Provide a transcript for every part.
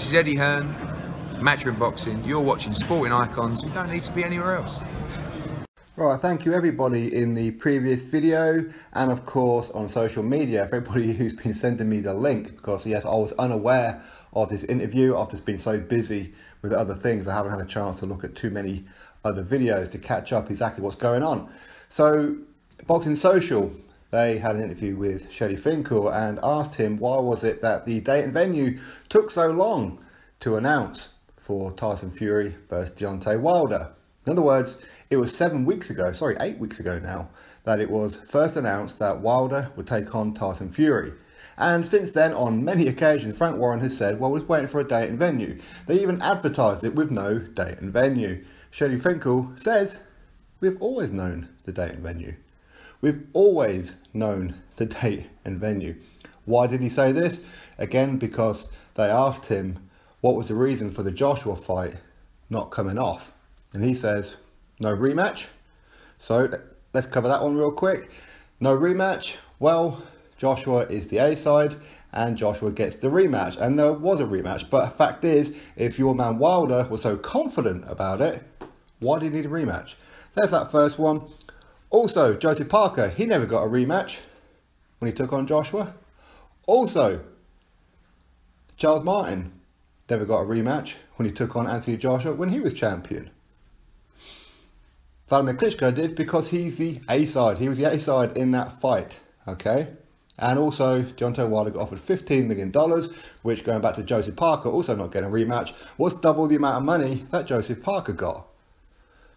This is Eddie Hearn, Matchroom Boxing. You're watching Sporting Icons. You don't need to be anywhere else. Right, thank you everybody in the previous video and of course on social media, everybody who's been sending me the link, because yes, I was unaware of this interview. I've just been so busy with other things, I haven't had a chance to look at too many other videos to catch up exactly what's going on. So Boxing Social, they had an interview with Shelly Finkel and asked him why was it that the date and venue took so long to announce for Tyson Fury versus Deontay Wilder. In other words, it was 8 weeks ago now, that it was first announced that Wilder would take on Tyson Fury. And since then, on many occasions, Frank Warren has said, well, we're waiting for a date and venue. They even advertised it with no date and venue. Shelly Finkel says, we've always known the date and venue. We've always known the date and venue. Why did he say this? Again, because they asked him what was the reason for the Joshua fight not coming off. And he says, no rematch. So let's cover that one real quick. No rematch. Well, Joshua is the A side and Joshua gets the rematch. And there was a rematch. But the fact is, if your man Wilder was so confident about it, why did he need a rematch? There's that first one. Also, Joseph Parker, he never got a rematch when he took on Joshua. Also, Charles Martin never got a rematch when he took on Anthony Joshua when he was champion. Vladimir Klitschko did because he's the A side. He was the A side in that fight, okay? And also, Deontay Wilder got offered $15 million, which, going back to Joseph Parker, also not getting a rematch, was double the amount of money that Joseph Parker got.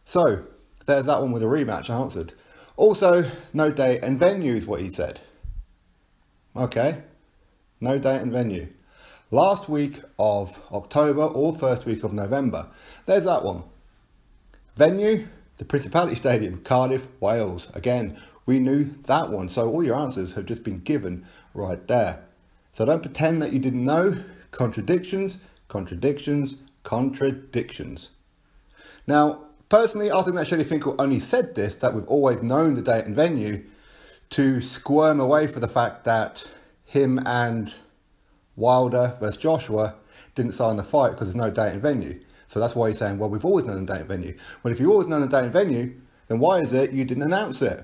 So, there's that one with a rematch answered. Also, no date and venue is what he said. Okay, no date and venue. Last week of October or first week of November. There's that one. Venue, the Principality Stadium, Cardiff, Wales. Again, we knew that one. So all your answers have just been given right there. So don't pretend that you didn't know. Contradictions, contradictions, contradictions. Now, personally, I think that Shelly Finkel only said this, that we've always known the date and venue, to squirm away for the fact that him and Wilder versus Joshua didn't sign the fight because there's no date and venue. So that's why he's saying, well, we've always known the date and venue. Well, if you've always known the date and venue, then why is it you didn't announce it?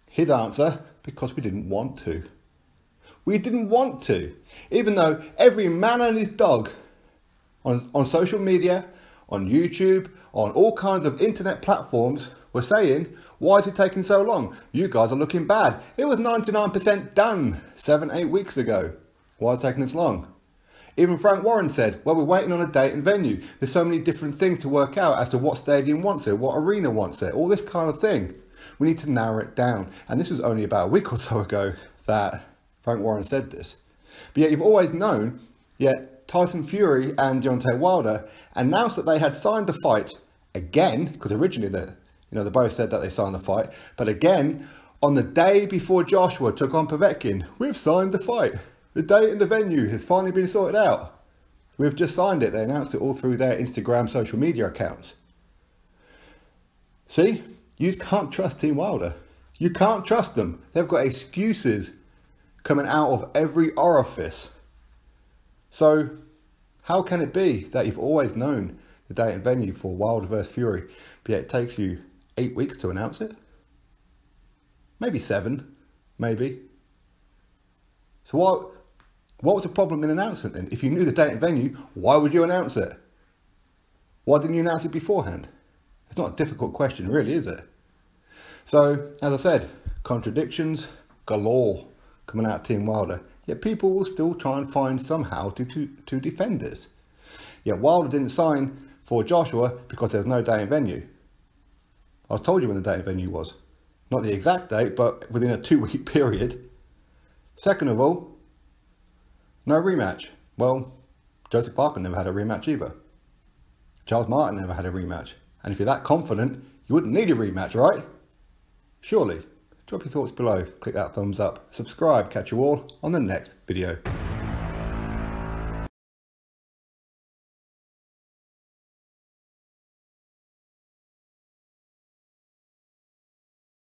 His answer, because we didn't want to. We didn't want to. Even though every man and his dog on social media, on YouTube, on all kinds of internet platforms were saying, why is it taking so long? You guys are looking bad. It was 99% done 7-8 weeks ago. Why is it taking this long? Even Frank Warren said, well, we're waiting on a date and venue. There's so many different things to work out as to what stadium wants it, what arena wants it, all this kind of thing. We need to narrow it down. And this was only about a week or so ago that Frank Warren said this. But yet you've always known, yet Tyson Fury and Deontay Wilder announced that they had signed the fight again, because originally they both said that they signed the fight, but again, on the day before Joshua took on Povetkin, we've signed the fight. The date and the venue has finally been sorted out. We've just signed it. They announced it all through their Instagram social media accounts. See, you just can't trust Team Wilder. You can't trust them. They've got excuses coming out of every orifice. So, how can it be that you've always known the date and venue for Wilder versus Fury, but yet it takes you 8 weeks to announce it? Maybe 7, maybe. So what was the problem in announcing it then? If you knew the date and venue, why would you announce it? Why didn't you announce it beforehand? It's not a difficult question, really, is it? So, as I said, contradictions galore coming out of Team Wilder. Yet people will still try and find somehow to defend this. Yet Wilder didn't sign for Joshua because there was no day and venue. I told you when the day and venue was. Not the exact date, but within a 2-week period. Second of all, no rematch. Well, Joseph Parker never had a rematch either. Charles Martin never had a rematch. And if you're that confident, you wouldn't need a rematch, right? Surely. Drop your thoughts below, click that thumbs up, subscribe, catch you all on the next video.